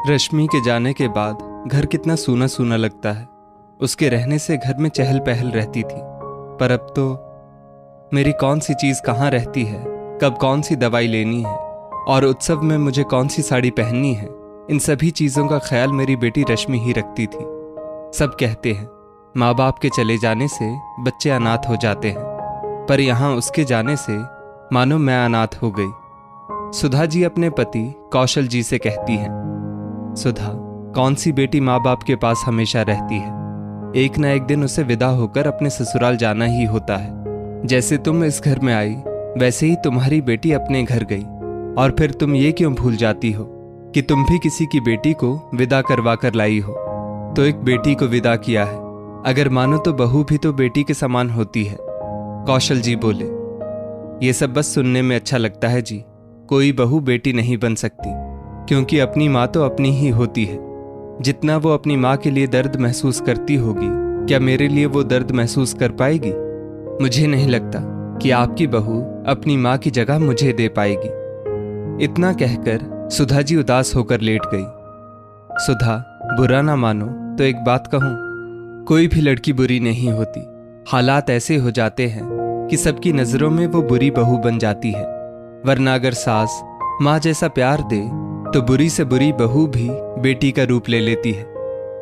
रश्मि के जाने के बाद घर कितना सूना सूना लगता है। उसके रहने से घर में चहल पहल रहती थी, पर अब तो मेरी कौन सी चीज़ कहाँ रहती है, कब कौन सी दवाई लेनी है और उत्सव में मुझे कौन सी साड़ी पहननी है, इन सभी चीज़ों का ख्याल मेरी बेटी रश्मि ही रखती थी। सब कहते हैं माँ बाप के चले जाने से बच्चे अनाथ हो जाते हैं, पर यहाँ उसके जाने से मानो मैं अनाथ हो गई। सुधा जी अपने पति कौशल जी से कहती हैं, सुधा, कौन सी बेटी माँ बाप के पास हमेशा रहती है। एक ना एक दिन उसे विदा होकर अपने ससुराल जाना ही होता है। जैसे तुम इस घर में आई, वैसे ही तुम्हारी बेटी अपने घर गई, और फिर तुम ये क्यों भूल जाती हो कि तुम भी किसी की बेटी को विदा करवा कर लाई हो। तो एक बेटी को विदा किया है, अगर मानो तो बहू भी तो बेटी के समान होती है। कौशल जी बोले, ये सब बस सुनने में अच्छा लगता है जी, कोई बहू बेटी नहीं बन सकती, क्योंकि अपनी माँ तो अपनी ही होती है। जितना वो अपनी माँ के लिए दर्द महसूस करती होगी, क्या मेरे लिए वो दर्द महसूस कर पाएगी? मुझे नहीं लगता कि आपकी बहू अपनी माँ की जगह मुझे दे पाएगी। इतना कहकर सुधा जी उदास होकर लेट गई। सुधा, बुरा ना मानो तो एक बात कहूँ, कोई भी लड़की बुरी नहीं होती। हालात ऐसे हो जाते हैं कि सबकी नज़रों में वो बुरी बहू बन जाती है, वरना अगर सास माँ जैसा प्यार दे तो बुरी से बुरी बहू भी बेटी का रूप ले लेती है।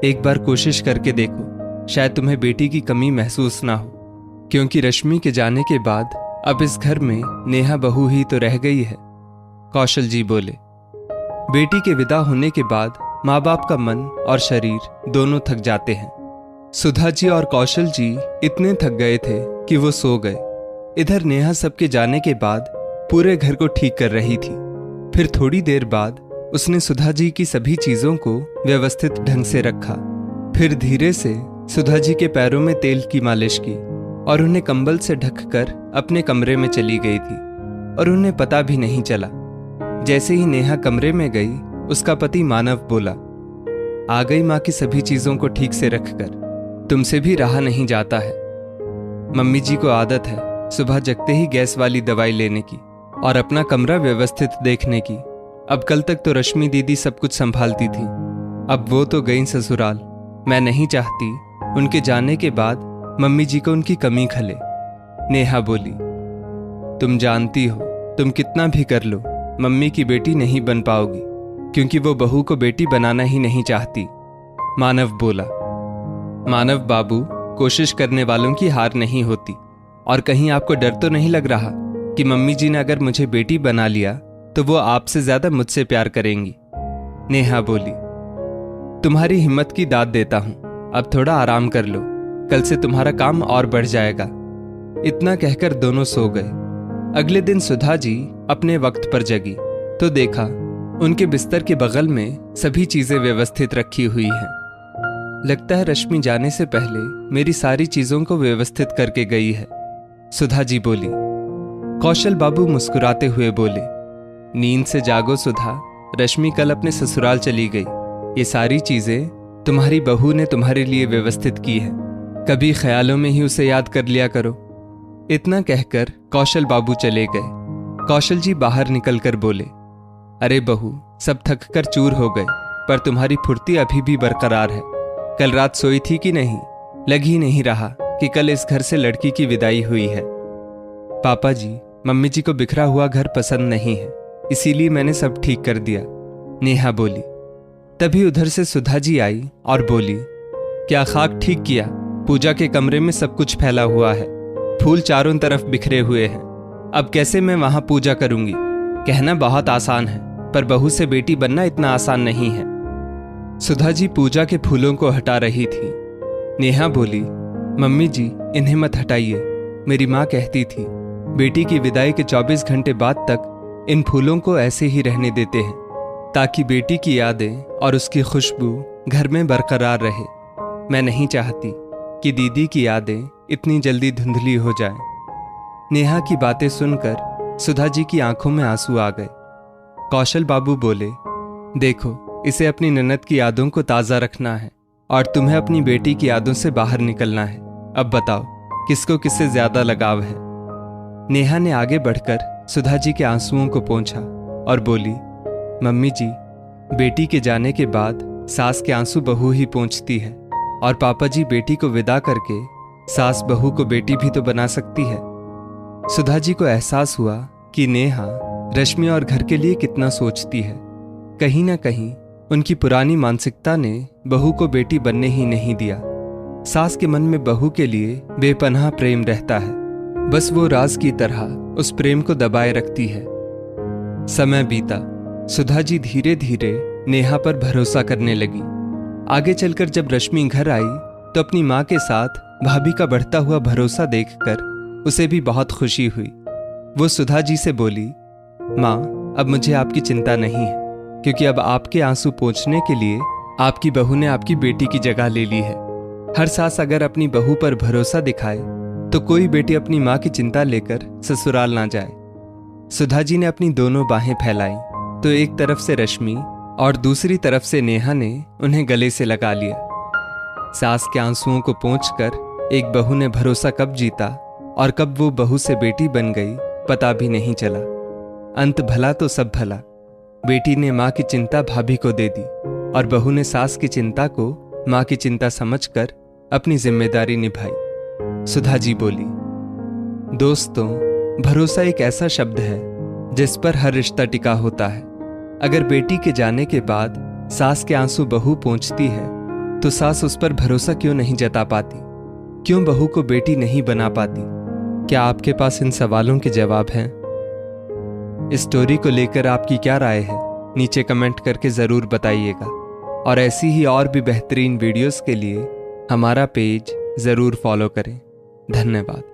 एक बार कोशिश करके देखो, शायद तुम्हें बेटी की कमी महसूस ना हो, क्योंकि रश्मि के जाने के बाद अब इस घर में नेहा बहू ही तो रह गई है। कौशल जी बोले, बेटी के विदा होने के बाद माँ बाप का मन और शरीर दोनों थक जाते हैं। सुधा जी और कौशल जी इतने थक गए थे कि वो सो गए। इधर नेहा सबके जाने के बाद पूरे घर को ठीक कर रही थी। फिर थोड़ी देर बाद उसने सुधा जी की सभी चीजों को व्यवस्थित ढंग से रखा। फिर धीरे से सुधा जी के पैरों में तेल की मालिश की और उन्हें कंबल से ढककर अपने कमरे में चली गई थी, और उन्हें पता भी नहीं चला। जैसे ही नेहा कमरे में गई, उसका पति मानव बोला, आ गई माँ की सभी चीजों को ठीक से रखकर, तुमसे भी रहा नहीं जाता है। मम्मी जी को आदत है सुबह जगते ही गैस वाली दवाई लेने की और अपना कमरा व्यवस्थित देखने की। अब कल तक तो रश्मि दीदी सब कुछ संभालती थी, अब वो तो गई ससुराल। मैं नहीं चाहती उनके जाने के बाद मम्मी जी को उनकी कमी खले। नेहा बोली, तुम जानती हो तुम कितना भी कर लो, मम्मी की बेटी नहीं बन पाओगी, क्योंकि वो बहू को बेटी बनाना ही नहीं चाहती। मानव बोला, मानव बाबू, कोशिश करने वालों की हार नहीं होती। और कहीं आपको डर तो नहीं लग रहा कि मम्मी जी ने अगर मुझे बेटी बना लिया तो वो आपसे ज्यादा मुझसे प्यार करेंगी? नेहा बोली, तुम्हारी हिम्मत की दाद देता हूं, अब थोड़ा आराम कर लो, कल से तुम्हारा काम और बढ़ जाएगा। इतना कहकर दोनों सो गए। अगले दिन सुधा जी अपने वक्त पर जगी तो देखा उनके बिस्तर के बगल में सभी चीजें व्यवस्थित रखी हुई हैं। लगता है रश्मि जाने से पहले मेरी सारी चीजों को व्यवस्थित करके गई है, सुधा जी बोली। कौशल बाबू मुस्कुराते हुए बोले, नींद से जागो सुधा, रश्मि कल अपने ससुराल चली गई। ये सारी चीजें तुम्हारी बहू ने तुम्हारे लिए व्यवस्थित की है, कभी ख्यालों में ही उसे याद कर लिया करो। इतना कहकर कौशल बाबू चले गए। कौशल जी बाहर निकलकर बोले, अरे बहू, सब थक कर चूर हो गए, पर तुम्हारी फुर्ती अभी भी बरकरार है। कल रात सोई थी कि नहीं? लग ही नहीं रहा कि कल इस घर से लड़की की विदाई हुई है। पापा जी, मम्मी जी को बिखरा हुआ घर पसंद नहीं है, इसीलिए मैंने सब ठीक कर दिया, नेहा बोली। तभी उधर से सुधा जी आई और बोली, क्या खाक ठीक किया? पूजा के कमरे में सब कुछ फैला हुआ है, फूल चारों तरफ बिखरे हुए हैं, अब कैसे मैं वहां पूजा करूंगी? कहना बहुत आसान है, पर बहू से बेटी बनना इतना आसान नहीं है। सुधा जी पूजा के फूलों को हटा रही थी। नेहा बोली, मम्मी जी, इन्हें मत हटाइए, मेरी माँ कहती थी बेटी की विदाई के 24 घंटे बाद तक इन फूलों को ऐसे ही रहने देते हैं, ताकि बेटी की यादें और उसकी खुशबू घर में बरकरार रहे। मैं नहीं चाहती कि दीदी की यादें इतनी जल्दी धुंधली हो जाएं। नेहा की बातें सुनकर सुधा जी की आंखों में आंसू आ गए। कौशल बाबू बोले, देखो, इसे अपनी ननद की यादों को ताज़ा रखना है और तुम्हें अपनी बेटी की यादों से बाहर निकलना है। अब बताओ, किसको किससे ज्यादा लगाव है? नेहा ने आगे बढ़कर सुधा जी के आंसुओं को पोंछा और बोली, मम्मी जी, बेटी के जाने के बाद सास के आंसू बहू ही पोंछती है और पापा जी बेटी को विदा करके सास बहू को बेटी भी तो बना सकती है। सुधा जी को एहसास हुआ कि नेहा रश्मि और घर के लिए कितना सोचती है। कहीं ना कहीं उनकी पुरानी मानसिकता ने बहू को बेटी बनने ही नहीं दिया। सास के मन में बहू के लिए बेपनाह प्रेम रहता है, बस वो राज की तरह उस प्रेम को दबाए रखती है। समय बीता, सुधा जी धीरे धीरे नेहा पर भरोसा करने लगी। आगे चलकर जब रश्मि घर आई तो अपनी माँ के साथ भाभी का बढ़ता हुआ भरोसा देखकर उसे भी बहुत खुशी हुई। वो सुधा जी से बोली, माँ अब मुझे आपकी चिंता नहीं है, क्योंकि अब आपके आंसू पोंछने के लिए आपकी बहू ने आपकी बेटी की जगह ले ली है। हर सास अगर अपनी बहू पर भरोसा दिखाए तो कोई बेटी अपनी माँ की चिंता लेकर ससुराल ना जाए। सुधा जी ने अपनी दोनों बाहें फैलाई तो एक तरफ से रश्मि और दूसरी तरफ से नेहा ने उन्हें गले से लगा लिया। सास के आंसुओं को पोंछकर एक बहू ने भरोसा कब जीता और कब वो बहू से बेटी बन गई पता भी नहीं चला। अंत भला तो सब भला। बेटी ने माँ की चिंता भाभी को दे दी और बहू ने सास की चिंता को माँ की चिंता समझकर अपनी जिम्मेदारी निभाई। सुधा जी बोली, दोस्तों, भरोसा एक ऐसा शब्द है जिस पर हर रिश्ता टिका होता है। अगर बेटी के जाने के बाद सास के आंसू बहू पोंछती है तो सास उस पर भरोसा क्यों नहीं जता पाती? क्यों बहू को बेटी नहीं बना पाती? क्या आपके पास इन सवालों के जवाब हैं? इस स्टोरी को लेकर आपकी क्या राय है? नीचे कमेंट करके जरूर बताइएगा। और ऐसी ही और भी बेहतरीन वीडियोस के लिए हमारा पेज जरूर फॉलो करें। धन्यवाद।